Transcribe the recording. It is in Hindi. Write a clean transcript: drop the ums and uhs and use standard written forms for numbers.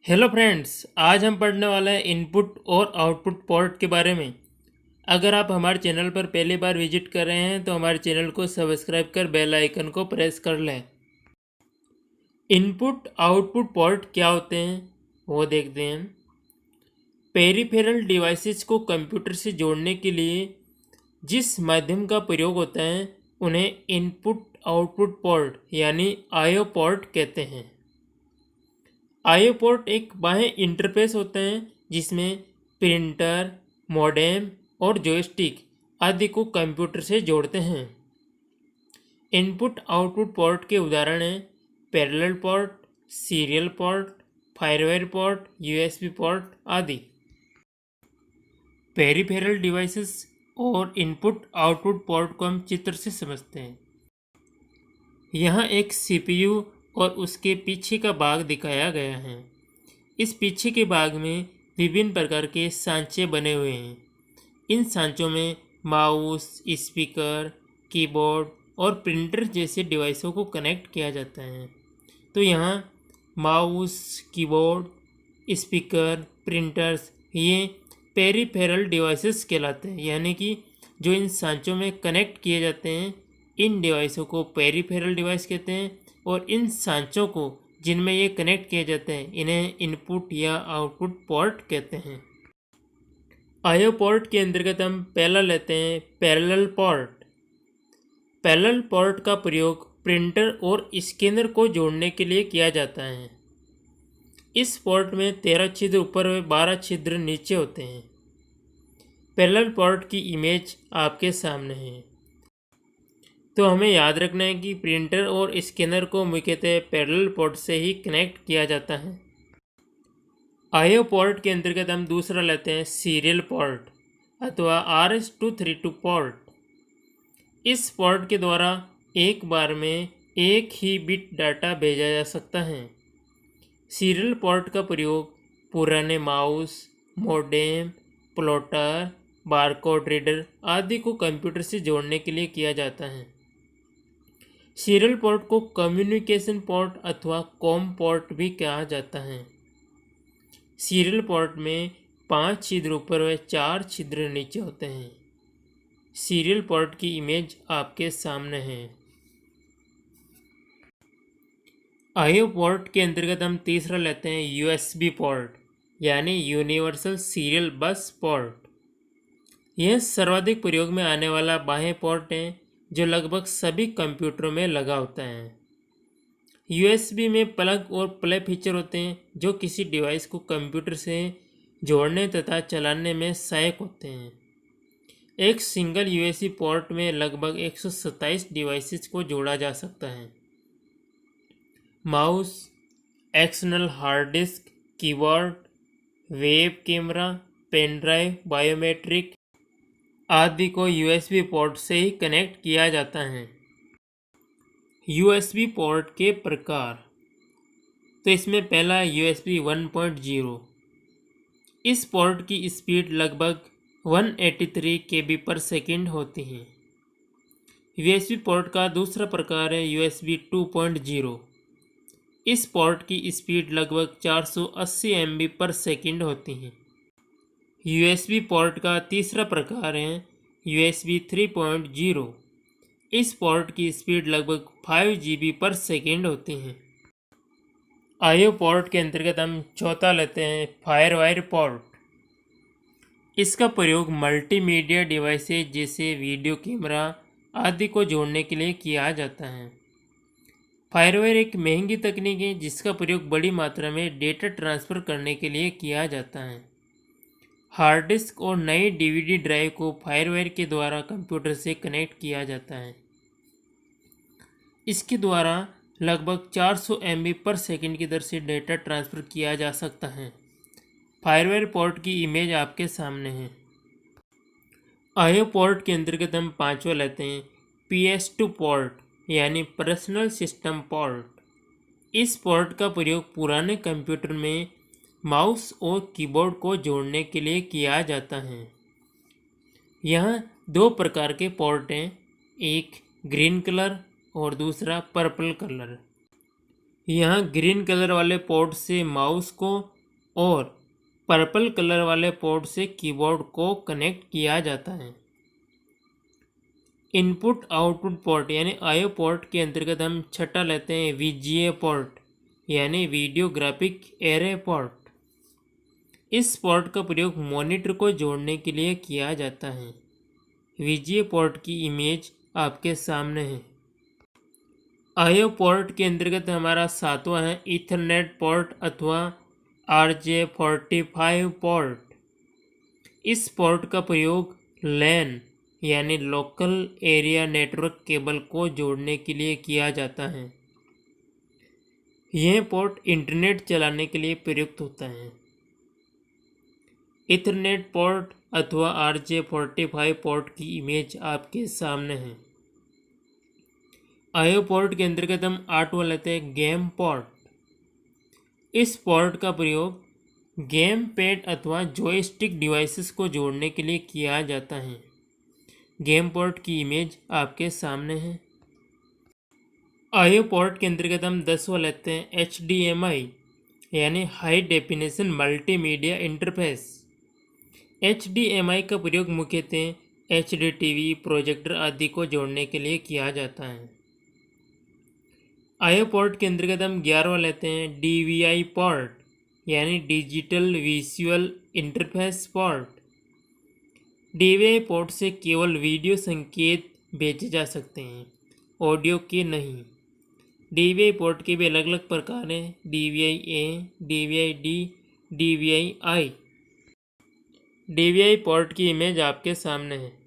हेलो फ्रेंड्स, आज हम पढ़ने वाले हैं इनपुट और आउटपुट पोर्ट के बारे में। अगर आप हमारे चैनल पर पहली बार विजिट कर रहे हैं तो हमारे चैनल को सब्सक्राइब कर बेल आइकन को प्रेस कर लें। इनपुट आउटपुट पोर्ट क्या होते हैं वो देखते हैं। पेरिफेरल डिवाइसेस को कंप्यूटर से जोड़ने के लिए जिस माध्यम का प्रयोग होता है उन्हें इनपुट आउटपुट पोर्ट यानी आईओ पोर्ट कहते हैं। आईओ पोर्ट एक बाह्य इंटरफेस होते हैं जिसमें प्रिंटर, मॉडेम और जॉयस्टिक आदि को कंप्यूटर से जोड़ते हैं। इनपुट आउटपुट पोर्ट के उदाहरण हैं parallel port, serial port, FireWire port, USB port आदि। पेरिफेरल डिवाइसेस और इनपुट आउटपुट पोर्ट को हम चित्र से समझते हैं। यहाँ एक सीपीयू और उसके पीछे का भाग दिखाया गया है। इस पीछे के भाग में विभिन्न प्रकार के सांचे बने हुए हैं। इन सांचों में माउस, स्पीकर, कीबोर्ड और प्रिंटर जैसे डिवाइसों को कनेक्ट किया जाता है। तो यहाँ माउस, कीबोर्ड, स्पीकर, प्रिंटर्स ये पेरिफेरल डिवाइसेस कहलाते हैं, यानी कि जो इन सांचों में कनेक्ट किए जाते हैं इन डिवाइसों को पेरिफेरल डिवाइस कहते हैं। और इन सांचों को जिनमें ये कनेक्ट किए जाते हैं इन्हें इनपुट या आउटपुट पोर्ट कहते हैं। आईओ पोर्ट के अंतर्गत हम पहला लेते हैं पैरेलल पोर्ट। पैरेलल पोर्ट का प्रयोग प्रिंटर और स्कैनर को जोड़ने के लिए किया जाता है। इस पोर्ट में 13 छिद्र ऊपर व 12 छिद्र नीचे होते हैं। पैरेलल पोर्ट की इमेज आपके सामने है। तो हमें याद रखना है कि प्रिंटर और स्कैनर को मुख्यतः पैरेलल पोर्ट से ही कनेक्ट किया जाता है। आईओ पोर्ट के अंतर्गत हम दूसरा लेते हैं सीरियल पोर्ट अथवा RS-232 पोर्ट। इस पोर्ट के द्वारा एक बार में एक ही बिट डाटा भेजा जा सकता है। सीरियल पोर्ट का प्रयोग पुराने mouse, modem, plotter, barcode reader आदि को कंप्यूटर से जोड़ने के लिए किया जाता है। सीरियल पोर्ट को कम्युनिकेशन पोर्ट अथवा कॉम पोर्ट भी कहा जाता है। सीरियल पोर्ट में 5 छिद्र ऊपर व 4 छिद्र नीचे होते हैं। सीरियल पोर्ट की इमेज आपके सामने है। आईओ पोर्ट के अंतर्गत हम तीसरा लेते हैं यूएसबी पोर्ट यानी यूनिवर्सल सीरियल बस पोर्ट। यह सर्वाधिक प्रयोग में आने वाला बाह्य पोर्ट है जो लगभग सभी कंप्यूटरों में लगा होता है। यूएसबी में प्लग और प्ले फीचर होते हैं जो किसी डिवाइस को कंप्यूटर से जोड़ने तथा चलाने में सहायक होते हैं। एक सिंगल यूएसबी पोर्ट में लगभग 127 डिवाइसेस को जोड़ा जा सकता है। Mouse, external hard disk, keyboard, web camera, pen drive, biometric आदि को यूएसबी पोर्ट से ही कनेक्ट किया जाता है। यूएसबी पोर्ट के प्रकार, तो इसमें पहला यूएसबी 1.0। इस पोर्ट की स्पीड लगभग 183 KB पर सेकेंड होती है। यूएसबी पोर्ट का दूसरा प्रकार है यूएसबी 2.0। इस पोर्ट की स्पीड लगभग 480 MB पर सेकेंड होती है। यूएसबी पोर्ट का तीसरा प्रकार है यूएसबी 3.0। इस पोर्ट की स्पीड लगभग 5 GB पर सेकेंड होती है। आईओ पोर्ट के अंतर्गत हम चौथा लेते हैं फायरवायर पोर्ट। इसका प्रयोग मल्टीमीडिया डिवाइसेज जैसे वीडियो कैमरा आदि को जोड़ने के लिए किया जाता है। फायरवायर एक महंगी तकनीक है जिसका प्रयोग बड़ी मात्रा में डेटा ट्रांसफ़र करने के लिए किया जाता है। हार्ड डिस्क और नई डीवीडी ड्राइव को फायरवायर के द्वारा कंप्यूटर से कनेक्ट किया जाता है। इसके द्वारा लगभग 400 MB पर सेकेंड की दर से डेटा ट्रांसफ़र किया जा सकता है। फायरवायर पोर्ट की इमेज आपके सामने है। आईओ पोर्ट के अंतर्गत हम पांचवा लेते हैं PS2 पोर्ट यानी पर्सनल सिस्टम पोर्ट। इस पोर्ट का प्रयोग पुराने कंप्यूटर में माउस और कीबोर्ड को जोड़ने के लिए किया जाता है। यहाँ दो प्रकार के पोर्ट हैं, एक ग्रीन कलर और दूसरा पर्पल कलर। यहाँ ग्रीन कलर वाले पोर्ट से माउस को और पर्पल कलर वाले पोर्ट से कीबोर्ड को कनेक्ट किया जाता है। इनपुट आउटपुट पोर्ट यानी आईओ पोर्ट के अंतर्गत हम छठा लेते हैं वीजीए पोर्ट यानी वीडियो ग्राफिक एरे पोर्ट। इस पोर्ट का प्रयोग मॉनिटर को जोड़ने के लिए किया जाता है। वीजीए पोर्ट की इमेज आपके सामने है। आईओ पोर्ट के अंतर्गत हमारा सातवां है ईथरनेट पोर्ट अथवा RJ45 पोर्ट। इस पोर्ट का प्रयोग लैन यानी लोकल एरिया नेटवर्क केबल को जोड़ने के लिए किया जाता है। यह पोर्ट इंटरनेट चलाने के लिए प्रयुक्त होता है। ईथरनेट पोर्ट अथवा RJ45 पोर्ट की इमेज आपके सामने है। आईओ पोर्ट के अंतर्गत हम आठवां लेते हैं गेम पोर्ट। इस पोर्ट का प्रयोग गेम पैड अथवा जॉयस्टिक डिवाइसेस को जोड़ने के लिए किया जाता है। गेम पोर्ट की इमेज आपके सामने है। आईओ पोर्ट के अंतर्गत हम 10वां लेते हैं HDMI यानी high definition multimedia interface. HDMI का प्रयोग मुख्यतः HD टीवी, प्रोजेक्टर आदि को जोड़ने के लिए किया जाता है। आईओ पोर्ट के अंतर्गत हम 11वां लेते हैं DVI पोर्ट यानी digital visual interface port. DVI port से केवल वीडियो संकेत भेजे जा सकते हैं, ऑडियो के नहीं। DVI पोर्ट के भी अलग अलग प्रकार हैं, DVI-A, DVI-D, DVI-I। DVI port की इमेज आपके सामने है।